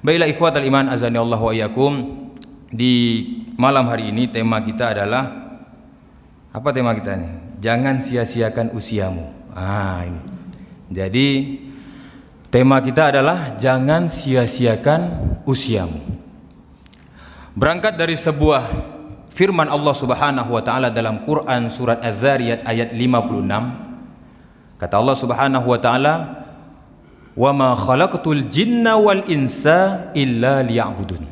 Baiklah ikhwatal iman azani Allah wa iyyakum. Di malam hari ini tema kita adalah apa tema kita nih? Jangan sia-siakan usiamu. Ini. Jadi tema kita adalah jangan sia-siakan usiamu. Berangkat dari sebuah firman Allah Subhanahu wa taala dalam Quran surat Az-Zariyat ayat 56. Kata Allah Subhanahu wa taala, "Wa ma khalaqtul jinna wal insa illa liya'budun."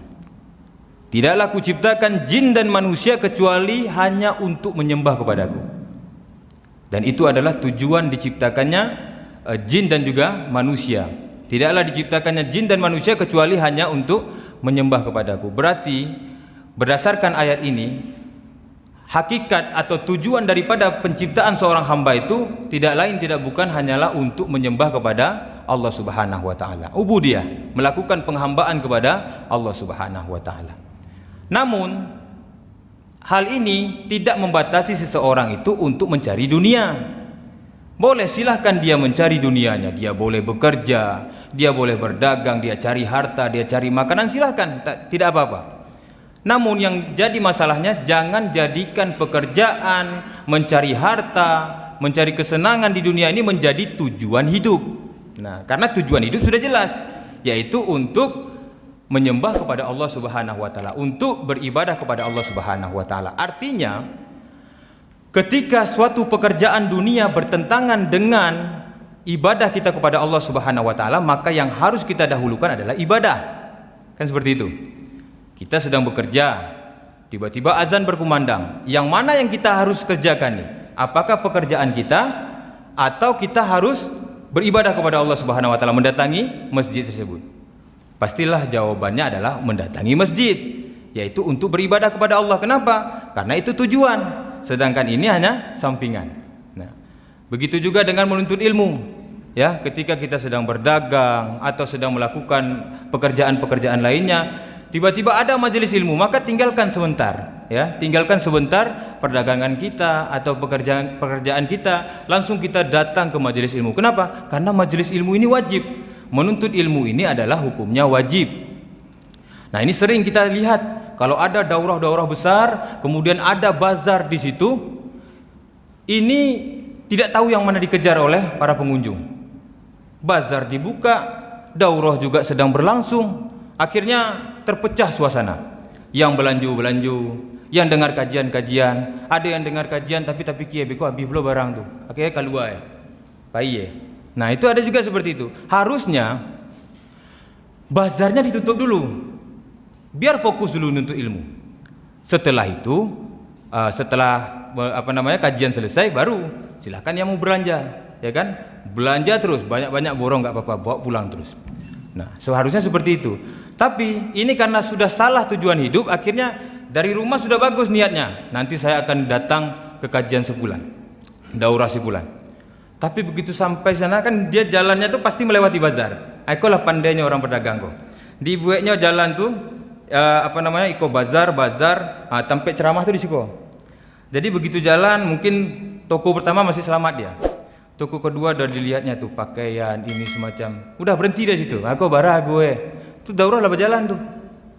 Tidaklah kuciptakan jin dan manusia kecuali hanya untuk menyembah kepadaku. Dan itu adalah tujuan diciptakannya jin dan juga manusia. Tidaklah diciptakannya jin dan manusia kecuali hanya untuk menyembah kepadaku. Berarti berdasarkan ayat ini, hakikat atau tujuan daripada penciptaan seorang hamba itu tidak lain tidak bukan hanyalah untuk menyembah kepada Allah Subhanahu wa taala. Ubudiyah, melakukan penghambaan kepada Allah Subhanahu wa taala. Namun hal ini tidak membatasi seseorang itu untuk mencari dunia. Boleh, silahkan dia mencari dunianya, dia boleh bekerja, dia boleh berdagang, dia cari harta, dia cari makanan, silahkan, tidak apa-apa. Namun yang jadi masalahnya, jangan jadikan pekerjaan, mencari harta, mencari kesenangan di dunia ini menjadi tujuan hidup. Nah, karena tujuan hidup sudah jelas, yaitu untuk menyembah kepada Allah Subhanahu wa taala, untuk beribadah kepada Allah Subhanahu wa taala. Artinya, ketika suatu pekerjaan dunia bertentangan dengan ibadah kita kepada Allah Subhanahu wa taala, maka yang harus kita dahulukan adalah ibadah. Kan seperti itu. Kita sedang bekerja, tiba-tiba azan berkumandang. Yang mana yang kita harus kerjakan nih? Apakah pekerjaan kita atau kita harus beribadah kepada Allah Subhanahu wa taala, mendatangi masjid tersebut? Pastilah jawabannya adalah mendatangi masjid, yaitu untuk beribadah kepada Allah. Kenapa? Karena itu tujuan, sedangkan ini hanya sampingan. Nah, begitu juga dengan menuntut ilmu. Ya, ketika kita sedang berdagang atau sedang melakukan pekerjaan-pekerjaan lainnya, tiba-tiba ada majelis ilmu, maka tinggalkan sebentar, ya, tinggalkan sebentar perdagangan kita atau pekerjaan kita, langsung kita datang ke majelis ilmu. Kenapa? Karena majelis ilmu ini wajib. Menuntut ilmu ini adalah hukumnya wajib. Nah, ini sering kita lihat kalau ada daurah-daurah besar, kemudian ada bazar di situ, ini tidak tahu yang mana dikejar oleh para pengunjung. Bazar dibuka, daurah juga sedang berlangsung, akhirnya terpecah suasana. Yang belanju, yang dengar kajian, ada yang dengar kajian tapi kiye beko habis belum barang tuh. Akhirnya keluar ya. Baik. Nah, itu ada juga seperti itu. Harusnya bazarnya ditutup dulu. Biar fokus dulu untuk ilmu. Setelah itu, kajian selesai, baru silakan yang mau belanja, ya kan? Belanja terus, banyak-banyak borong nggak apa-apa, bawa pulang terus. Nah, seharusnya seperti itu. Tapi ini karena sudah salah tujuan hidup, akhirnya dari rumah sudah bagus niatnya. Nanti saya akan datang ke kajian sebulan, daurah sebulan. Tapi begitu sampai sana kan dia jalannya tuh pasti melewati bazar. Ikolah pandainya orang pedagang kok. Dibuatnya jalan tuh iko bazar, sampai ceramah tuh di situ. Jadi begitu jalan mungkin toko pertama masih selamat dia. Toko kedua udah dilihatnya tuh pakaian ini semacam. Udah berhenti dari situ. Aku barah gue. Itu daurah lah berjalan tuh.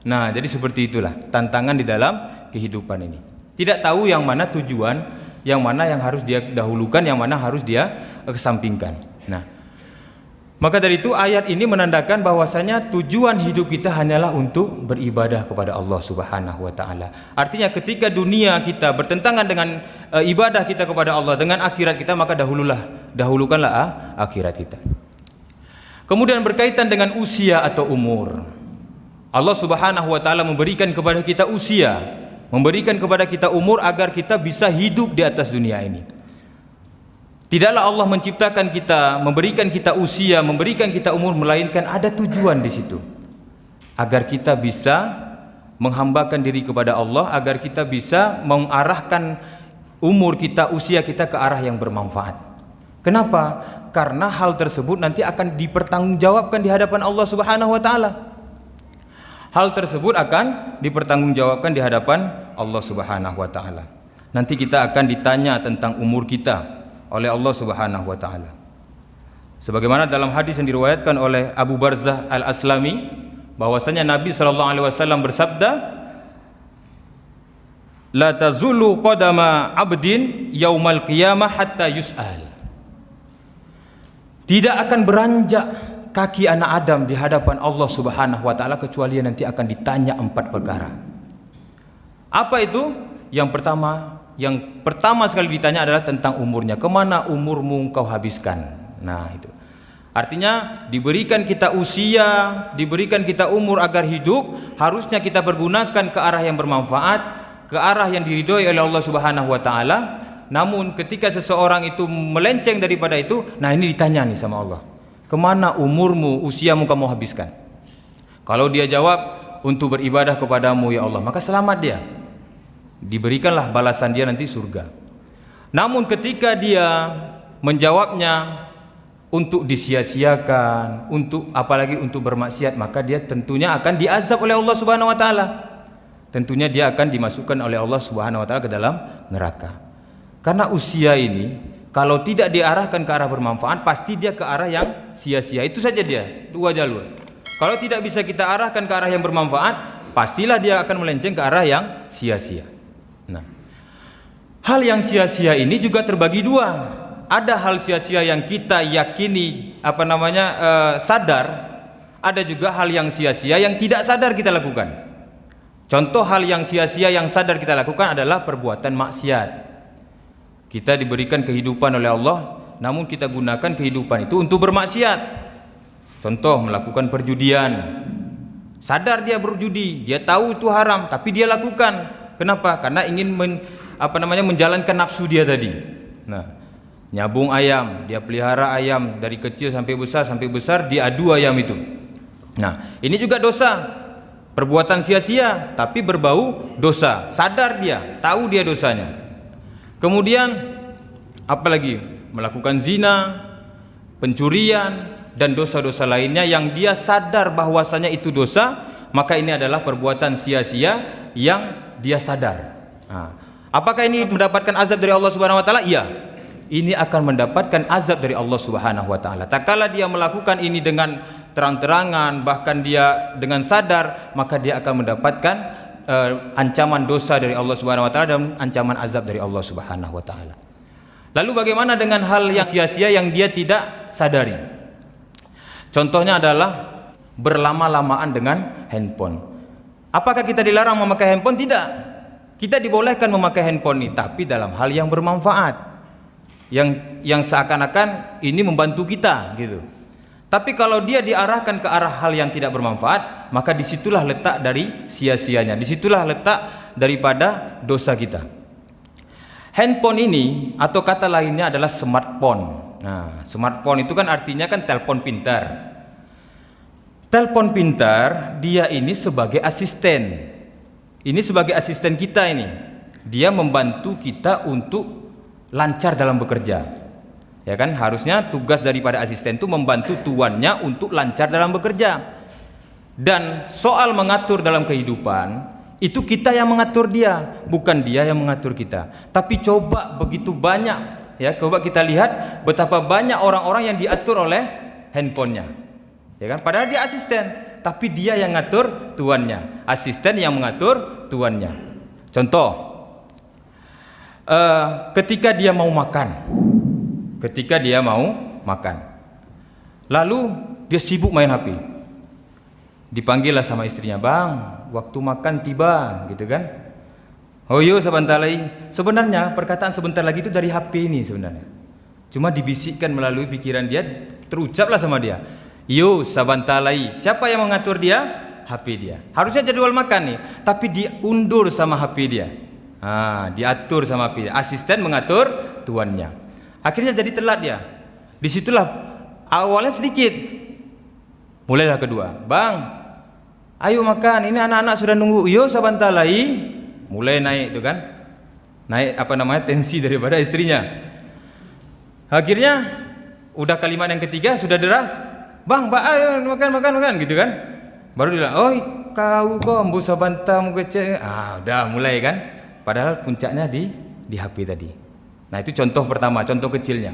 Nah, jadi seperti itulah tantangan di dalam kehidupan ini. Tidak tahu yang mana tujuan, yang mana yang harus dia dahulukan, yang mana harus dia kesampingkan. Nah, maka dari itu ayat ini menandakan bahwasanya tujuan hidup kita hanyalah untuk beribadah kepada Allah Subhanahu wa taala. Artinya ketika dunia kita bertentangan dengan ibadah kita kepada Allah, dengan akhirat kita, maka dahulukanlah akhirat kita. Kemudian berkaitan dengan usia atau umur. Allah Subhanahu wa taala memberikan kepada kita usia, memberikan kepada kita umur agar kita bisa hidup di atas dunia ini. Tidaklah Allah menciptakan kita, memberikan kita usia, memberikan kita umur, melainkan ada tujuan di situ. Agar kita bisa menghambakan diri kepada Allah, agar kita bisa mengarahkan umur kita, usia kita ke arah yang bermanfaat. Kenapa? Karena hal tersebut nanti akan dipertanggungjawabkan di hadapan Allah Subhanahu wa taala. Hal tersebut akan dipertanggungjawabkan di hadapan Allah Subhanahu wa taala. Nanti kita akan ditanya tentang umur kita oleh Allah Subhanahu wa taala. Sebagaimana dalam hadis yang diriwayatkan oleh Abu Barzah Al-Aslami, bahwasanya Nabi SAW bersabda, la tazulu qadama abdin yaumal qiyamah hatta yus'al. Tidak akan beranjak kaki anak Adam di hadapan Allah Subhanahu wa taala kecuali nanti akan ditanya 4 perkara. Apa itu? Yang pertama sekali ditanya adalah tentang umurnya. Kemana umurmu kau habiskan? Nah, itu. Artinya diberikan kita usia, diberikan kita umur agar hidup, harusnya kita pergunakan ke arah yang bermanfaat, ke arah yang diridhoi oleh Allah Subhanahu wa taala. Namun ketika seseorang itu melenceng daripada itu, nah ini ditanya nih sama Allah, kemana umurmu, usiamu kamu habiskan? Kalau dia jawab, untuk beribadah kepadamu ya Allah, maka selamat dia, diberikanlah balasan dia nanti surga. Namun ketika dia menjawabnya untuk disia-siakan, untuk apalagi untuk bermaksiat, maka dia tentunya akan diazab oleh Allah Subhanahu wa taala. Tentunya dia akan dimasukkan oleh Allah Subhanahu wa taala ke dalam neraka. Karena usia ini kalau tidak diarahkan ke arah bermanfaat, pasti dia ke arah yang sia-sia. Itu saja dia, 2 jalur. Kalau tidak bisa kita arahkan ke arah yang bermanfaat, pastilah dia akan melenceng ke arah yang sia-sia. Nah, hal yang sia-sia ini juga terbagi 2. Ada hal sia-sia yang kita yakini sadar, ada juga hal yang sia-sia yang tidak sadar kita lakukan. Contoh hal yang sia-sia yang sadar kita lakukan adalah perbuatan maksiat. Kita diberikan kehidupan oleh Allah, namun kita gunakan kehidupan itu untuk bermaksiat. Contoh melakukan perjudian. Sadar dia berjudi, dia tahu itu haram, tapi dia lakukan. Kenapa? Karena ingin menjalankan nafsu dia tadi. Nah, nyabung ayam, dia pelihara ayam dari kecil sampai besar dia adu ayam itu. Nah, ini juga dosa, perbuatan sia-sia tapi berbau dosa. Sadar dia, tahu dia dosanya. Kemudian apalagi melakukan zina, pencurian dan dosa-dosa lainnya yang dia sadar bahwasanya itu dosa, maka ini adalah perbuatan sia-sia yang dia sadar. Nah, apakah ini mendapatkan azab dari Allah Subhanahu wa taala? Iya. Ini akan mendapatkan azab dari Allah Subhanahu wa taala. Tak kala dia melakukan ini dengan terang-terangan, bahkan dia dengan sadar, maka dia akan mendapatkan ancaman dosa dari Allah Subhanahu wa taala dan ancaman azab dari Allah Subhanahu wa taala. Lalu bagaimana dengan hal yang sia-sia yang dia tidak sadari? Contohnya adalah berlama-lamaan dengan handphone. Apakah kita dilarang memakai handphone? Tidak. Kita dibolehkan memakai handphone ini, tapi dalam hal yang bermanfaat. Yang seakan-akan ini membantu kita gitu. Tapi kalau dia diarahkan ke arah hal yang tidak bermanfaat, maka disitulah letak dari sia-sianya, disitulah letak daripada dosa kita. Handphone ini atau kata lainnya adalah smartphone. Nah, smartphone itu kan artinya kan telepon pintar. Telepon pintar dia ini sebagai asisten. Ini sebagai asisten kita ini. Dia membantu kita untuk lancar dalam bekerja. Ya kan, harusnya tugas daripada asisten itu membantu tuannya untuk lancar dalam bekerja. Dan soal mengatur dalam kehidupan itu kita yang mengatur dia, bukan dia yang mengatur kita. Tapi coba begitu banyak, ya, coba kita lihat betapa banyak orang-orang yang diatur oleh handphonenya. Ya kan, padahal dia asisten, tapi dia yang ngatur tuannya, asisten yang mengatur tuannya. Contoh, ketika dia mau makan, lalu dia sibuk main HP, dipanggillah sama istrinya, bang, waktu makan tiba, gitu kan. Oh yo sebentar lagi. Sebenarnya perkataan sebentar lagi itu dari HP ini sebenarnya, cuma dibisikkan melalui pikiran dia, terucaplah sama dia, yo sebentar lagi. Siapa yang mengatur dia? HP dia. Harusnya jadwal makan nih, tapi diundur sama HP dia. Diatur sama HP dia. Asisten mengatur tuannya. Akhirnya jadi telat dia. Disitulah awalnya sedikit, mulailah kedua, bang, ayo makan, ini anak-anak sudah nunggu. Yo sebentar lagi. Mulai naik itu kan, naik tensi daripada istrinya. Akhirnya udah kalimat yang ketiga sudah deras, bang, ayo makan gitu kan. Baru dia bilang, oh kau kok ambu sebentar mau kecil. Udah mulai kan. Padahal puncaknya di HP tadi. Nah, itu contoh pertama, contoh kecilnya.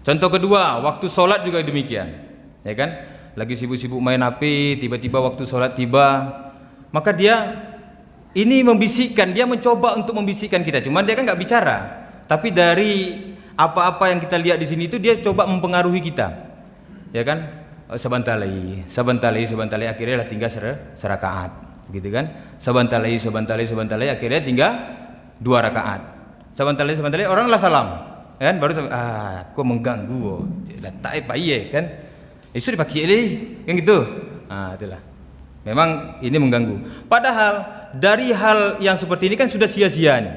Contoh kedua, waktu sholat juga demikian, ya kan? lagi sibuk-sibuk main HP, tiba-tiba waktu sholat tiba, maka dia ini membisikkan, dia mencoba untuk membisikkan kita, cuman dia kan nggak bicara, tapi dari apa-apa yang kita lihat di sini itu dia coba mempengaruhi kita, ya kan? Sebentar lagi, akhirnya lah tinggal serakaat, gitu kan? Sebentar lagi, akhirnya tinggal 2 rakaat. Sebentar lagi, orang lah salam, kan? Baru kok mengganggu, tak apa iya kan? Itu dipakai lagi, kan gitu? Itulah. Memang ini mengganggu. Padahal dari hal yang seperti ini kan sudah sia-sia nih,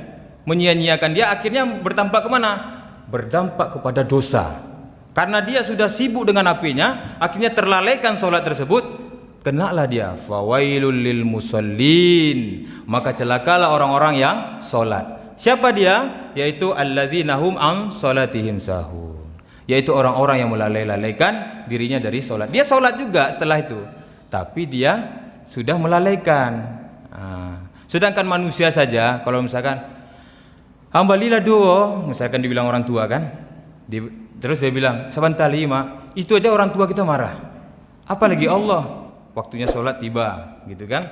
menyia-nyiakan dia, akhirnya berdampak kemana? Berdampak kepada dosa. Karena dia sudah sibuk dengan HP-nya, akhirnya terlalaikan sholat tersebut, kenalah dia fawailul lil musallin, maka celakalah orang-orang yang sholat. Siapa dia? Yaitu alladzina hum an sholatihim sahun, yaitu orang-orang yang melalaikan dirinya dari sholat. Dia sholat juga setelah itu, tapi dia sudah melalaikan. Sedangkan manusia saja, kalau misalkan hambalilah doa, misalkan dibilang orang tua kan, terus dia bilang sebentar lima, itu aja orang tua kita marah, apalagi Allah. Waktunya sholat tiba, gitu kan,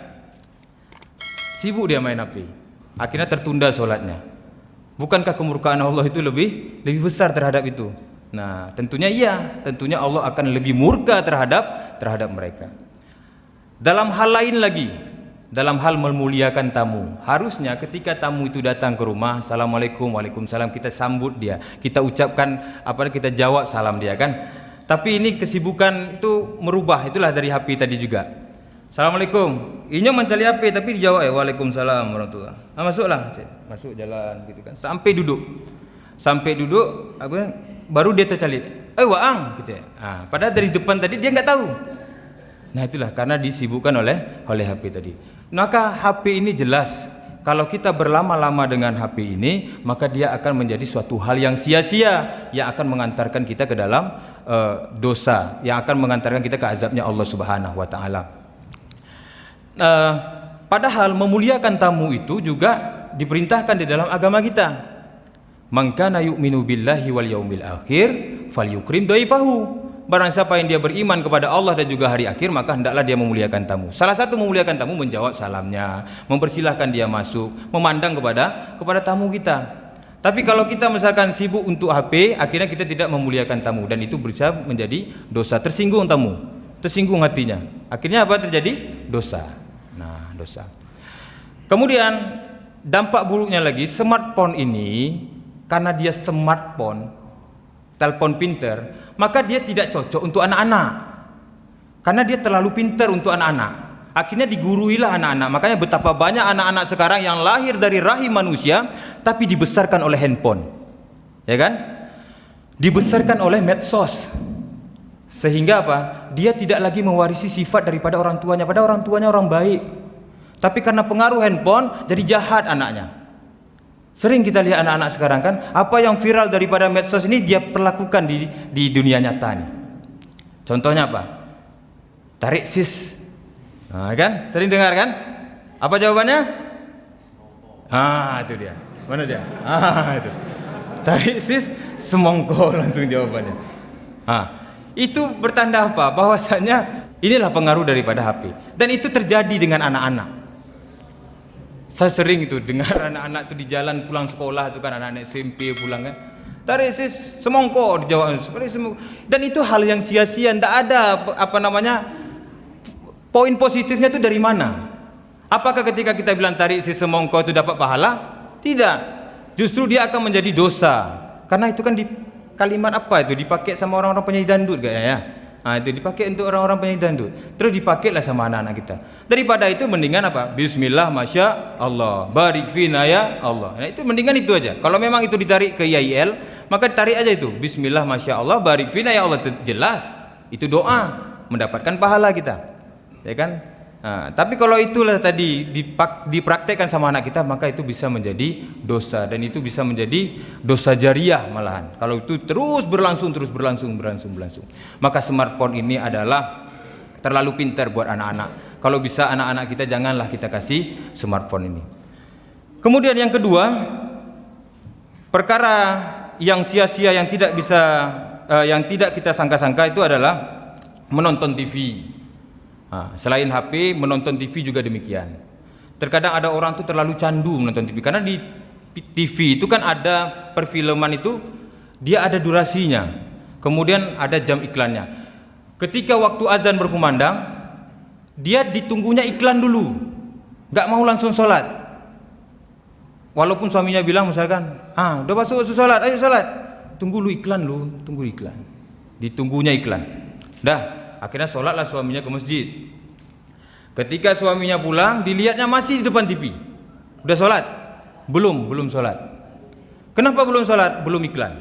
sibuk dia main HP, akhirnya tertunda sholatnya. Bukankah kemurkaan Allah itu lebih besar terhadap itu? Nah, tentunya Allah akan lebih murka terhadap mereka. Dalam hal lain lagi, dalam hal memuliakan tamu, harusnya ketika tamu itu datang ke rumah, assalamualaikum, waalaikumsalam, kita sambut dia, kita ucapkan kita jawab salam dia kan. Tapi ini kesibukan itu merubah, itulah dari HP tadi juga. Assalamualaikum, inyong mencari HP tapi dijawab waalaikumsalam warahmatullahi. Masuklah, masuk jalan gitu kan. Sampai duduk, baru dia tercalit. Waang gitu ya. Padahal dari depan tadi dia nggak tahu. Nah itulah karena disibukkan oleh HP tadi. Maka HP ini jelas, kalau kita berlama-lama dengan HP ini, maka dia akan menjadi suatu hal yang sia-sia, yang akan mengantarkan kita ke dalam dosa, yang akan mengantarkan kita ke azabnya Allah Subhanahu wa taala. Padahal memuliakan tamu itu juga diperintahkan di dalam agama kita. Man kana yu'minu billahi wal yaumil akhir falyukrim dhaifahu. Barang siapa yang dia beriman kepada Allah dan juga hari akhir, maka hendaklah dia memuliakan tamu. Salah satu memuliakan tamu menjawab salamnya, mempersilahkan dia masuk, memandang kepada tamu kita. Tapi kalau kita misalkan sibuk untuk HP, akhirnya kita tidak memuliakan tamu, dan itu bisa menjadi dosa. Tersinggung tamu, tersinggung hatinya, akhirnya apa terjadi? Dosa. Nah, dosa. Kemudian dampak buruknya lagi, smartphone ini, karena dia smartphone, telepon pinter, maka dia tidak cocok untuk anak-anak, karena dia terlalu pintar untuk anak-anak. Akhirnya diguruilah anak-anak. Makanya betapa banyak anak-anak sekarang yang lahir dari rahim manusia tapi dibesarkan oleh handphone, ya kan? Dibesarkan oleh medsos, sehingga apa? Dia tidak lagi mewarisi sifat daripada orang tuanya, padahal orang tuanya orang baik, tapi karena pengaruh handphone jadi jahat anaknya. Sering kita lihat anak-anak sekarang kan, apa yang viral daripada medsos ini dia perlakukan di dunia nyata nih. Contohnya apa? Tarik sis. Nah, kan? Sering dengar kan? Apa jawabannya? Itu dia. Mana dia? Itu. Tarik sis, semongko langsung jawabannya. Itu bertanda apa? Bahwasanya inilah pengaruh daripada HP. Dan itu terjadi dengan anak-anak. Saya sering itu dengar anak-anak itu di jalan pulang sekolah itu kan, anak-anak SMP pulang kan, tarik sis, semongko dijawab. Dan itu hal yang sia-sia, tidak ada poin positifnya itu dari mana? Apakah ketika kita bilang tarik sis semongko itu dapat pahala? Tidak. Justru dia akan menjadi dosa. Karena itu kan di kalimat apa itu dipakai sama orang-orang penyanyi dangdut kayaknya ya. Itu dipakai untuk orang-orang penyanyi dangdut. Terus dipakailah sama anak-anak kita. Daripada itu mendingan apa? Bismillah, masya Allah, barik fina ya Allah. Nah itu mendingan itu aja. Kalau memang itu ditarik ke YIL, maka tarik aja itu. Bismillah, masya Allah, barik fina ya Allah. Jelas itu doa, mendapatkan pahala kita, ya kan? Tapi kalau itulah tadi dipraktekkan sama anak kita, maka itu bisa menjadi dosa, dan itu bisa menjadi dosa jariah malahan. Kalau itu terus berlangsung, maka smartphone ini adalah terlalu pintar buat anak-anak. Kalau bisa anak-anak kita janganlah kita kasih smartphone ini. Kemudian yang kedua, perkara yang sia-sia yang tidak kita sangka-sangka itu adalah menonton TV. Selain HP, menonton TV juga demikian. Terkadang ada orang tuh terlalu candu menonton TV, karena di TV itu kan ada perfilman itu, dia ada durasinya, kemudian ada jam iklannya. Ketika waktu azan berkumandang, dia ditunggunya iklan dulu, nggak mau langsung sholat. Walaupun suaminya bilang misalkan, udah masuk sholat, ayo sholat, tunggu lu iklan lu, tunggu iklan, ditunggunya iklan. Dah, akhirnya sholatlah suaminya ke masjid. Ketika suaminya pulang, dilihatnya masih di depan TV. Udah sholat? Belum sholat. Kenapa belum sholat? Belum iklan,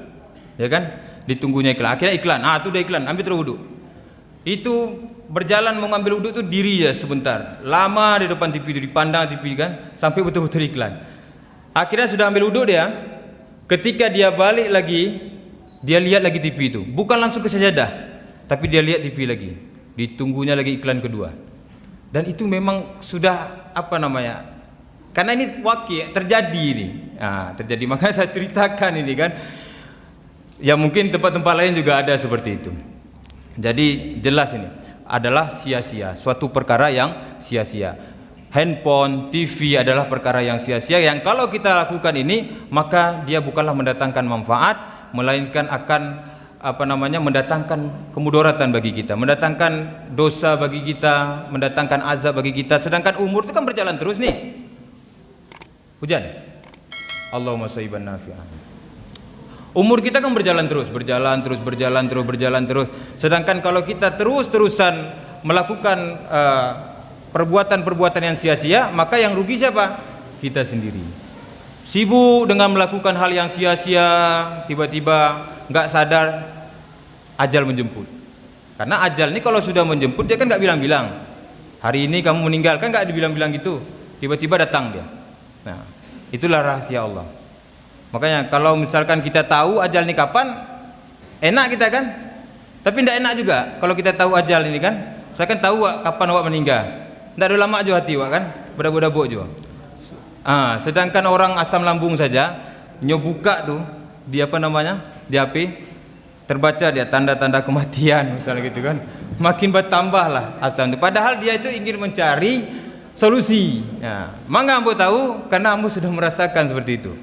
ya kan? Ditunggunya iklan. Akhirnya iklan. Itu udah iklan. Ambil terus wudhu. Itu berjalan mau ngambil wudhu itu diri ya sebentar. Lama di depan TV itu, dipandang TV kan, sampai betul-betul iklan. Akhirnya sudah ambil wudhu dia. Ketika dia balik lagi, dia lihat lagi TV itu. Bukan langsung ke sajadah, tapi dia lihat TV lagi. Ditunggunya lagi iklan kedua. Dan itu memang sudah karena ini wakil terjadi ini. Terjadi, makanya saya ceritakan ini kan. Ya mungkin tempat-tempat lain juga ada seperti itu. Jadi jelas ini adalah sia-sia, suatu perkara yang sia-sia. Handphone, TV adalah perkara yang sia-sia yang kalau kita lakukan ini, maka dia bukanlah mendatangkan manfaat, melainkan akan mendatangkan kemudaratan bagi kita, mendatangkan dosa bagi kita, mendatangkan azab bagi kita. Sedangkan umur itu kan berjalan terus nih. Hujan. Allahumma shayyiban nafi'an. Umur kita kan berjalan terus. Sedangkan kalau kita terus-terusan melakukan perbuatan-perbuatan yang sia-sia, maka yang rugi siapa? Kita sendiri. Sibuk dengan melakukan hal yang sia-sia, tiba-tiba nggak sadar ajal menjemput. Karena ajal ini kalau sudah menjemput, dia kan nggak bilang-bilang hari ini kamu meninggal, kan nggak dibilang-bilang gitu, tiba-tiba datang dia. Nah, itulah rahasia Allah. Makanya kalau misalkan kita tahu ajal ini kapan, enak kita kan, tapi tidak enak juga kalau kita tahu ajal ini kan. Saya kan tahu kapan awak meninggal, tidak ada lama juga hati awak kan, berabuk-abuk juga. Sedangkan orang asam lambung saja nyobuka tuh di di HP, terbaca dia tanda-tanda kematian misalnya gitu kan, makin bertambah lah asam. Padahal dia itu ingin mencari solusi. Mangga ambo tahu karena ambo sudah merasakan seperti itu.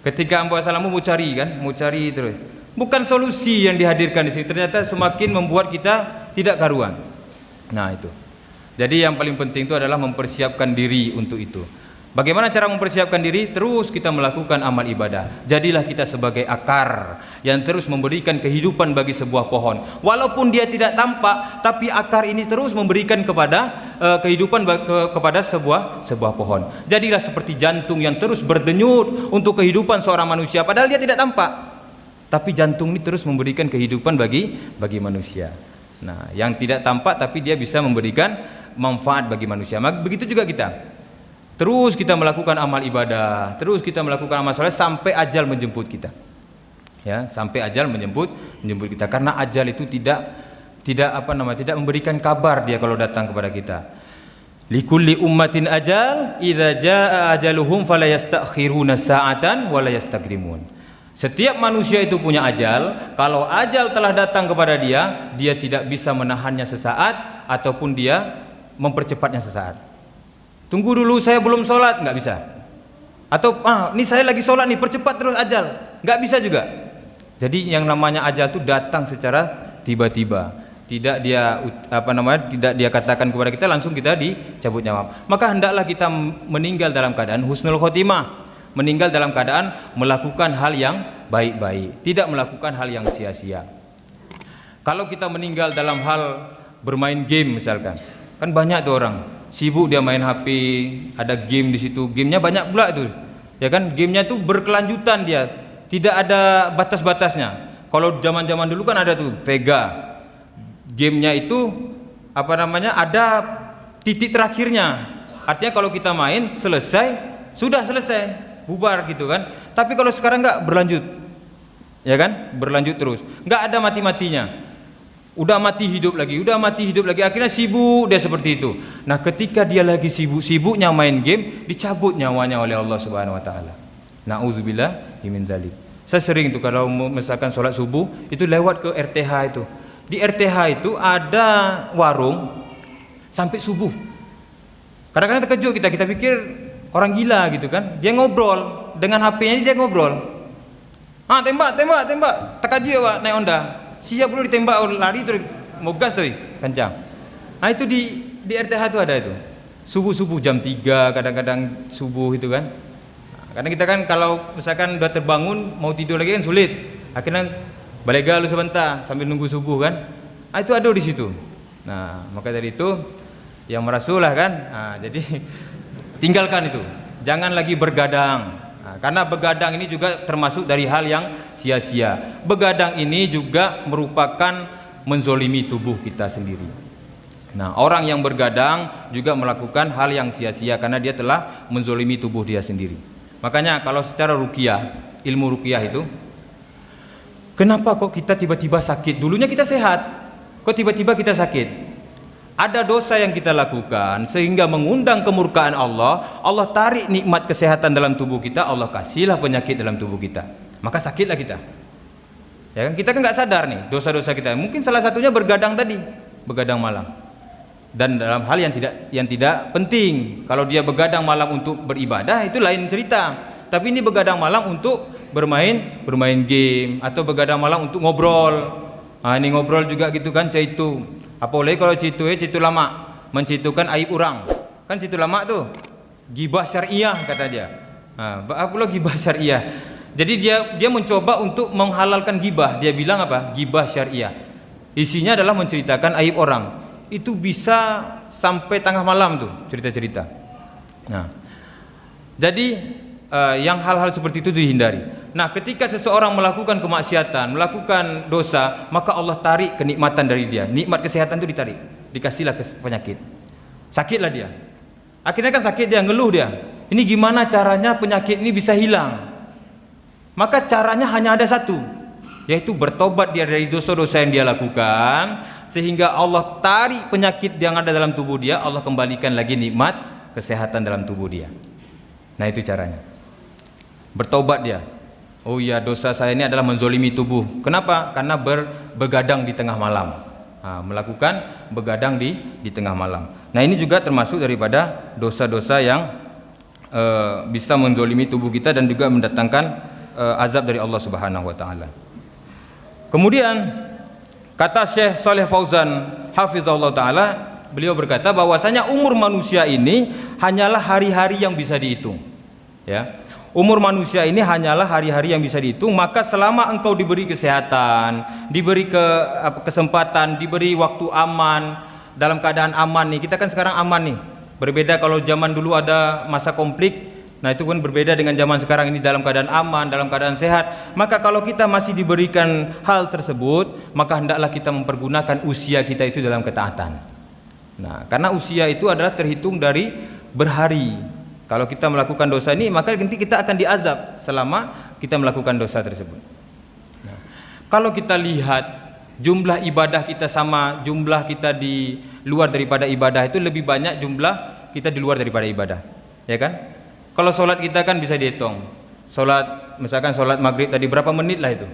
Ketika ambo asal ambo mau cari terus, bukan solusi yang dihadirkan di sini, ternyata semakin membuat kita tidak karuan. Nah itu. Jadi yang paling penting itu adalah mempersiapkan diri untuk itu. Bagaimana cara mempersiapkan diri? Terus kita melakukan amal ibadah. Jadilah kita sebagai akar yang terus memberikan kehidupan bagi sebuah pohon. Walaupun dia tidak tampak, tapi akar ini terus memberikan kehidupan kepada sebuah pohon. Jadilah seperti jantung yang terus berdenyut untuk kehidupan seorang manusia. Padahal dia tidak tampak, tapi jantung ini terus memberikan kehidupan bagi manusia. Nah, yang tidak tampak tapi dia bisa memberikan manfaat bagi manusia. Begitu juga kita. Terus kita melakukan amal ibadah, terus kita melakukan amal soleh sampai ajal menjemput kita. Ya, sampai ajal menjemput kita. Karena ajal itu tidak memberikan kabar dia kalau datang kepada kita. Likulli ummatin ajal, idza jaa ajaluhum fala yastakhiruna sa'atan wa la yastaqdimun. Setiap manusia itu punya ajal. Kalau ajal telah datang kepada dia, dia tidak bisa menahannya sesaat ataupun dia mempercepatnya sesaat. Tunggu dulu, saya belum sholat, nggak bisa. Atau ini saya lagi sholat nih, percepat terus ajal, nggak bisa juga. Jadi yang namanya ajal itu datang secara tiba-tiba. Tidak dia katakan kepada kita langsung kita dicabut nyawa. Maka hendaklah kita meninggal dalam keadaan husnul khotimah, meninggal dalam keadaan melakukan hal yang baik-baik, tidak melakukan hal yang sia-sia. Kalau kita meninggal dalam hal bermain game misalkan, kan banyak tuh orang sibuk dia main HP, ada game di situ, gamenya banyak pula tuh, ya kan? Gamenya tuh berkelanjutan, dia tidak ada batas-batasnya. Kalau zaman-zaman dulu kan ada tuh Vega, gamenya itu ada titik terakhirnya. Artinya kalau kita main selesai, sudah selesai, bubar gitu kan. Tapi kalau sekarang nggak berlanjut, ya kan? Berlanjut terus, nggak ada mati-matinya. Udah mati hidup lagi, akhirnya sibuk dia seperti itu. Nah, ketika dia lagi sibuk-sibuknya main game, dicabut nyawanya oleh Allah Subhanahu wa taala. Nauzubillah min dzalik. Saya sering tuh kalau misalkan sholat subuh itu lewat ke RTH itu. di RTH itu ada warung sampai subuh. Kadang-kadang terkejut kita pikir orang gila gitu kan. Dia ngobrol dengan HP-nya, dia ngobrol. Tembak, takaji Pak naik Honda. Siap dulu ditembak, lari terus mau gas tuh kencang. Itu di RTH itu ada itu. Subuh jam 3 kadang-kadang subuh itu kan. Karena kita kan kalau misalkan udah terbangun mau tidur lagi kan sulit. Akhirnya balik galu sebentar sambil nunggu subuh kan. Itu ada di situ. Nah, maka dari itu yang merasulah kan. Jadi tinggalkan itu. Jangan lagi bergadang. Karena begadang ini juga termasuk dari hal yang sia-sia. Begadang ini juga merupakan menzolimi tubuh kita sendiri. Nah, orang yang bergadang juga melakukan hal yang sia-sia karena dia telah menzolimi tubuh dia sendiri. Makanya kalau secara ruqyah, ilmu ruqyah itu, kenapa kok kita tiba-tiba sakit? Dulunya kita sehat, kok tiba-tiba kita sakit? Ada dosa yang kita lakukan sehingga mengundang kemurkaan Allah. Allah tarik nikmat kesehatan dalam tubuh kita, Allah kasihlah penyakit dalam tubuh kita. Maka sakitlah kita. Ya kan? Kita kan nggak sadar nih dosa-dosa kita. Mungkin salah satunya bergadang tadi, begadang malam. Dan dalam hal yang tidak penting. Kalau dia begadang malam untuk beribadah itu lain cerita. Tapi ini begadang malam untuk bermain game atau begadang malam untuk ngobrol. Ini ngobrol juga gitu kan, caitu. Apalagi kalau citu lama, mencitukan aib orang. Kan citu lama tuh gibah syariah kata dia. Apa pula gibah syariah? Jadi dia mencoba untuk menghalalkan gibah. Dia bilang apa? Gibah syariah. Isinya adalah menceritakan aib orang. Itu bisa sampai tengah malam tuh cerita-cerita. Nah, jadi yang hal-hal seperti itu dihindari. Nah, ketika seseorang melakukan kemaksiatan, melakukan dosa, maka Allah tarik kenikmatan dari dia. Nikmat kesehatan itu ditarik, dikasihlah penyakit. Sakitlah dia. Akhirnya kan sakit dia, ngeluh dia. Ini gimana caranya penyakit ini bisa hilang? Maka caranya hanya ada satu, yaitu bertobat dia dari dosa-dosa yang dia lakukan, sehingga Allah tarik penyakit yang ada dalam tubuh dia, Allah kembalikan lagi nikmat kesehatan dalam tubuh dia. Nah, itu caranya. Bertobat dia. Oh iya, dosa saya ini adalah menzolimi tubuh. Kenapa? Karena begadang di tengah malam. Melakukan begadang di tengah malam. Nah, ini juga termasuk daripada dosa-dosa yang bisa menzolimi tubuh kita dan juga mendatangkan azab dari Allah Subhanahu wa taala. Kemudian kata Syekh Shalih Fauzan hafizahullah taala, beliau berkata bahwasanya umur manusia ini hanyalah hari-hari yang bisa dihitung. Ya. Umur manusia ini hanyalah hari-hari yang bisa dihitung, maka selama engkau diberi kesehatan, diberi kesempatan, diberi waktu aman, dalam keadaan aman nih. Kita kan sekarang aman nih. Berbeda kalau zaman dulu ada masa konflik. Nah, itu kan berbeda dengan zaman sekarang ini dalam keadaan aman, dalam keadaan sehat. Maka kalau kita masih diberikan hal tersebut, maka hendaklah kita mempergunakan usia kita itu dalam ketaatan. Nah, karena usia itu adalah terhitung dari berhari. Kalau kita melakukan dosa ini, maka nanti kita akan diazab selama kita melakukan dosa tersebut. Nah, kalau kita lihat jumlah ibadah kita sama jumlah kita di luar daripada ibadah, itu lebih banyak jumlah kita di luar daripada ibadah, ya kan? Kalau sholat kita kan bisa dihitung. Sholat, misalkan sholat maghrib tadi berapa menit lah itu.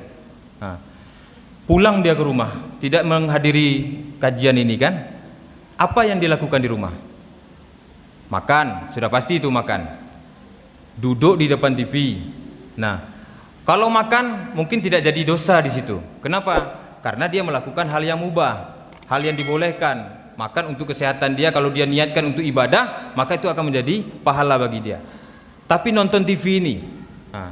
Nah, pulang dia ke rumah, tidak menghadiri kajian ini kan? Apa yang dilakukan di rumah? Makan, sudah pasti itu makan. Duduk di depan TV. Nah, kalau makan mungkin tidak jadi dosa di situ. Kenapa? Karena dia melakukan hal yang mubah, hal yang dibolehkan. Makan untuk kesehatan dia, kalau dia niatkan untuk ibadah, maka itu akan menjadi pahala bagi dia. Tapi nonton TV ini,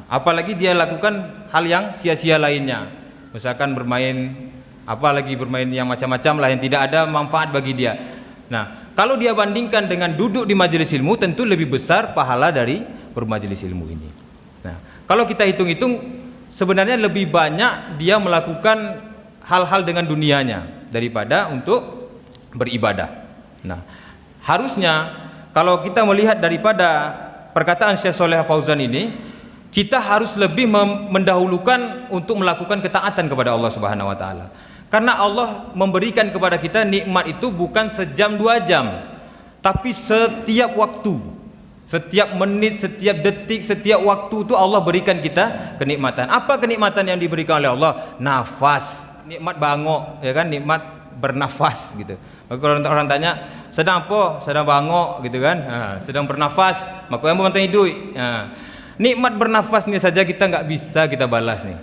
apalagi dia lakukan hal yang sia-sia lainnya, misalkan bermain, apalagi bermain yang macam-macam lah yang tidak ada manfaat bagi dia. Nah, kalau dia bandingkan dengan duduk di majelis ilmu, tentu lebih besar pahala dari bermajelis ilmu ini. Nah, kalau kita hitung-hitung, sebenarnya lebih banyak dia melakukan hal-hal dengan dunianya daripada untuk beribadah. Nah, harusnya kalau kita melihat daripada perkataan Syekh Shalih Fauzan ini, kita harus lebih mendahulukan untuk melakukan ketaatan kepada Allah Subhanahu wa taala. Karena Allah memberikan kepada kita nikmat itu bukan sejam 2 jam, tapi setiap waktu, setiap menit, setiap detik, setiap waktu itu Allah berikan kita kenikmatan. Apa kenikmatan yang diberikan oleh Allah? Nafas. nikmat bangok, ya kan, nikmat bernafas gitu. Kalau orang tanya, sedang apa? Sedang bangok gitu kan. Sedang bernafas, maka yang memantau hidup. Nikmat bernafas ini saja kita nggak bisa kita balas nih.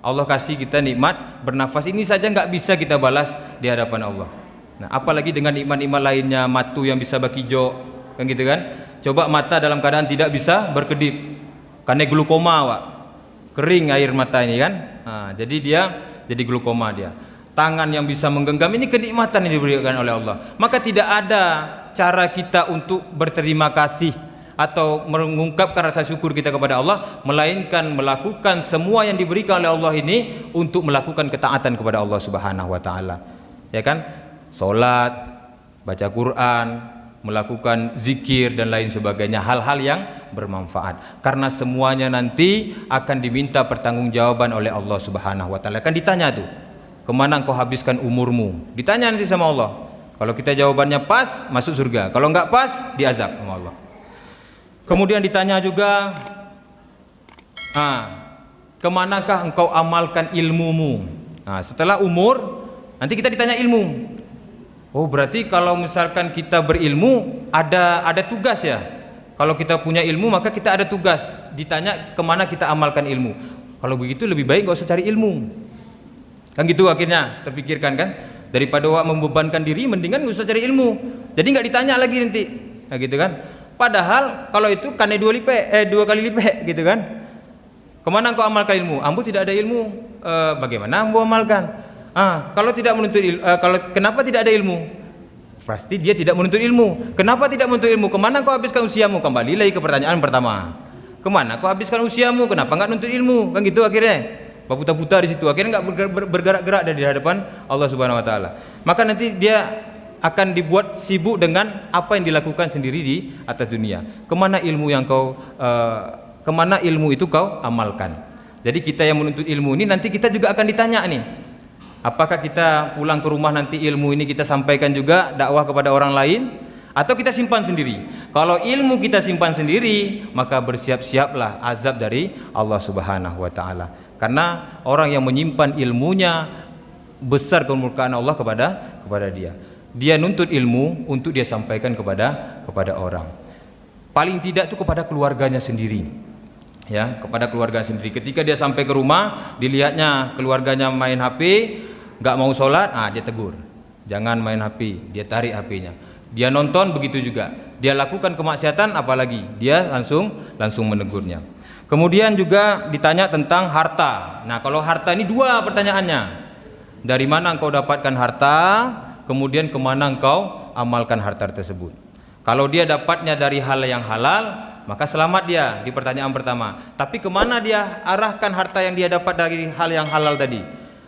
Allah kasih kita nikmat bernafas ini saja nggak bisa kita balas di hadapan Allah. Nah, apalagi dengan nikmat-nikmat lainnya, mata yang bisa berkijo, kan gitu kan? Coba mata dalam keadaan tidak bisa berkedip, karena glukoma, Pak. Kering air mata ini kan. Jadi dia jadi glukoma dia. Tangan yang bisa menggenggam ini kenikmatan yang diberikan oleh Allah. Maka tidak ada cara kita untuk berterima kasih atau mengungkapkan rasa syukur kita kepada Allah melainkan melakukan semua yang diberikan oleh Allah ini untuk melakukan ketaatan kepada Allah Subhanahu wa taala. Ya kan? Salat, baca Quran, melakukan zikir dan lain sebagainya, hal-hal yang bermanfaat. Karena semuanya nanti akan diminta pertanggungjawaban oleh Allah Subhanahu wa taala. Kan ditanya tuh, kemana engkau habiskan umurmu? Ditanya nanti sama Allah. Kalau kita jawabannya pas, masuk surga. Kalau enggak pas, diazab sama Allah. Kemudian ditanya juga, kemanakah engkau amalkan ilmumu? Setelah umur, nanti kita ditanya ilmu. Oh, berarti kalau misalkan kita berilmu ada tugas ya. Kalau kita punya ilmu maka kita ada tugas. Ditanya kemana kita amalkan ilmu. Kalau begitu lebih baik gak usah cari ilmu. Kan gitu akhirnya terpikirkan kan. Daripada membebankan diri mendingan gak usah cari ilmu. Jadi gak ditanya lagi nanti. Nah, gitu kan. Padahal kalau itu kan dua kali lipat gitu kan. Kemana engkau amalkan ilmu? Ambo tidak ada ilmu. Bagaimana ambo amalkan? Kalau tidak menuntut kenapa tidak ada ilmu? Pasti dia tidak menuntut ilmu. Kenapa tidak menuntut ilmu? Kemana kau habiskan usiamu? Kembali lagi ke pertanyaan pertama. Kemana kau habiskan usiamu? Kenapa enggak nuntut ilmu? Kan gitu akhirnya. Buta-buta di situ. Akhirnya enggak bergerak-gerak dari hadapan Allah Subhanahu wa taala. Maka nanti dia akan dibuat sibuk dengan apa yang dilakukan sendiri di atas dunia. Kemana ilmu itu kau amalkan? Jadi kita yang menuntut ilmu ini nanti kita juga akan ditanya nih. Apakah kita pulang ke rumah nanti ilmu ini kita sampaikan juga dakwah kepada orang lain atau kita simpan sendiri? Kalau ilmu kita simpan sendiri, maka bersiap-siaplah azab dari Allah Subhanahu wa taala. Karena orang yang menyimpan ilmunya besar kemurkaan Allah kepada dia. Dia nuntut ilmu untuk dia sampaikan kepada orang. Paling tidak itu kepada keluarganya sendiri. Ya, kepada keluarganya sendiri. Ketika dia sampai ke rumah, dilihatnya keluarganya main HP, nggak mau sholat, dia tegur. Jangan main HP, dia tarik HP-nya. Dia nonton begitu juga. Dia lakukan kemaksiatan apalagi, dia langsung menegurnya. Kemudian juga ditanya tentang harta. Nah, kalau harta ini dua pertanyaannya. Dari mana engkau dapatkan harta? Kemudian kemana engkau amalkan harta tersebut. Kalau dia dapatnya dari hal yang halal, maka selamat dia di pertanyaan pertama. Tapi kemana dia arahkan harta yang dia dapat dari hal yang halal tadi?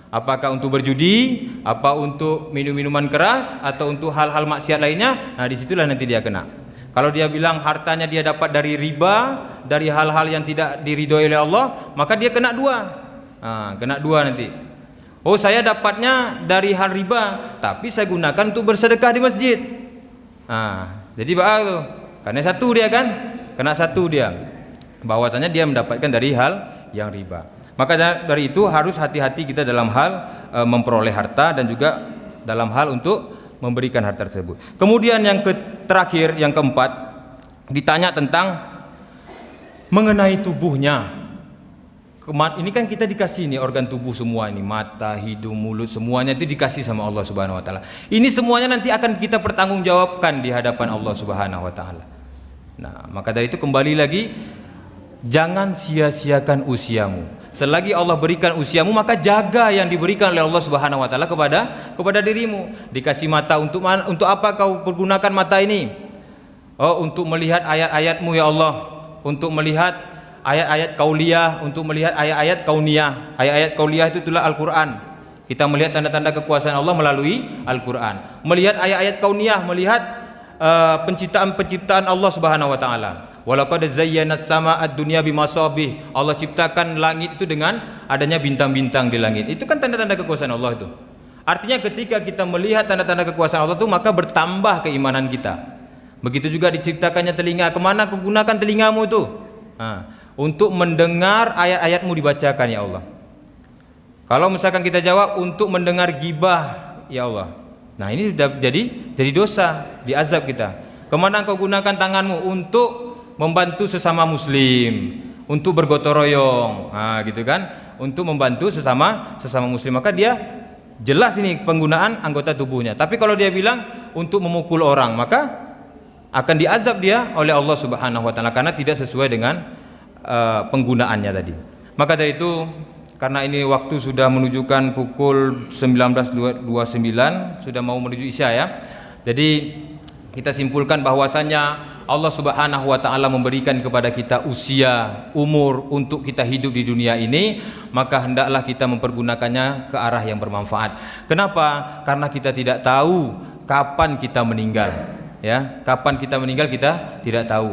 Apakah untuk berjudi, apa untuk minum-minuman keras, atau untuk hal-hal maksiat lainnya? Nah, disitulah nanti dia kena. Kalau dia bilang hartanya dia dapat dari riba, dari hal-hal yang tidak diridhoi oleh Allah, maka dia kena dua. Kena dua nanti. Oh, saya dapatnya dari hal riba, tapi saya gunakan untuk bersedekah di masjid. Jadi tuh, karena satu dia kan, kena satu dia. Bahwasanya dia mendapatkan dari hal yang riba. Maka dari itu harus hati-hati kita dalam hal memperoleh harta dan juga dalam hal untuk memberikan harta tersebut. Kemudian yang terakhir, yang keempat, ditanya tentang mengenai tubuhnya. Ini kan kita dikasih nih organ tubuh semua ini, mata, hidung, mulut, semuanya itu dikasih sama Allah Subhanahu wa taala. Ini semuanya nanti akan kita pertanggungjawabkan di hadapan Allah Subhanahu wa taala. Nah, maka dari itu kembali lagi, jangan sia-siakan usiamu. Selagi Allah berikan usiamu, maka jaga yang diberikan oleh Allah Subhanahu wa taala kepada dirimu. Dikasih mata untuk apa kau pergunakan mata ini? Oh, untuk melihat ayat-ayatmu ya Allah, untuk melihat ayat-ayat kauliyah, untuk melihat ayat-ayat kauniyah. Ayat-ayat kauliyah itu itulah Al-Quran. Kita melihat tanda-tanda kekuasaan Allah melalui Al-Quran. Melihat ayat-ayat kauniyah, melihat penciptaan Allah Subhanahu wa taala. Walaqad zayyana as-samaa'a ad-dunya bimasabih. Allah ciptakan langit itu dengan adanya bintang-bintang di langit. Itu kan tanda-tanda kekuasaan Allah itu. Artinya ketika kita melihat tanda-tanda kekuasaan Allah itu, maka bertambah keimanan kita. Begitu juga diciptakannya telinga. Kemana kau gunakan telingamu itu? Untuk mendengar ayat-ayatmu dibacakan ya Allah. Kalau misalkan kita jawab untuk mendengar gibah, ya Allah, nah ini sudah jadi dosa, diazab kita. Kemana engkau gunakan tanganmu? Untuk membantu sesama muslim, untuk bergotong royong, nah gitu kan, untuk membantu sesama muslim, maka dia jelas ini penggunaan anggota tubuhnya. Tapi kalau dia bilang untuk memukul orang, maka akan diazab dia oleh Allah Subhanahu wa taala karena tidak sesuai dengan penggunaannya tadi. Maka dari itu, karena ini waktu sudah menunjukkan pukul 19.29, sudah mau menuju Isya ya. Jadi kita simpulkan bahwasannya Allah Subhanahu wa taala memberikan kepada kita usia, umur untuk kita hidup di dunia ini, maka hendaklah kita mempergunakannya ke arah yang bermanfaat. Kenapa? Karena kita tidak tahu kapan kita meninggal. Ya, kapan kita meninggal kita tidak tahu.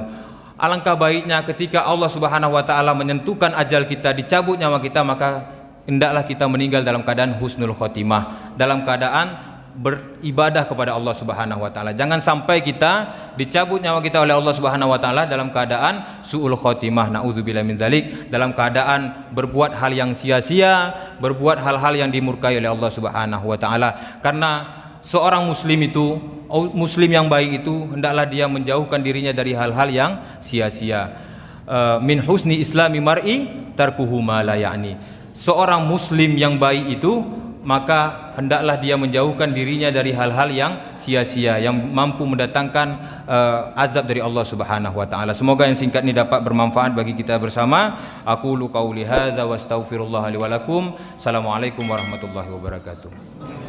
Alangkah baiknya ketika Allah Subhanahu wa taala menentukan ajal kita, dicabut nyawa kita, maka hendaklah kita meninggal dalam keadaan husnul khotimah, dalam keadaan beribadah kepada Allah Subhanahu wa taala. Jangan sampai kita dicabut nyawa kita oleh Allah Subhanahu wa taala dalam keadaan suul khotimah, naudzubillah min dzalik, dalam keadaan berbuat hal yang sia-sia, berbuat hal-hal yang dimurkai oleh Allah Subhanahu wa taala. Karena seorang muslim itu, muslim yang baik itu, hendaklah dia menjauhkan dirinya dari hal-hal yang sia-sia. Min husni islami mar'i tarkuhu ma la ya'ni. Seorang muslim yang baik itu, maka hendaklah dia menjauhkan dirinya dari hal-hal yang sia-sia, yang mampu mendatangkan azab dari Allah Subhanahu wa taala. Semoga yang singkat ini dapat bermanfaat bagi kita bersama. Aqulu qauli hadza wa astaghfirullah li wa lakum. Assalamualaikum warahmatullahi wabarakatuh.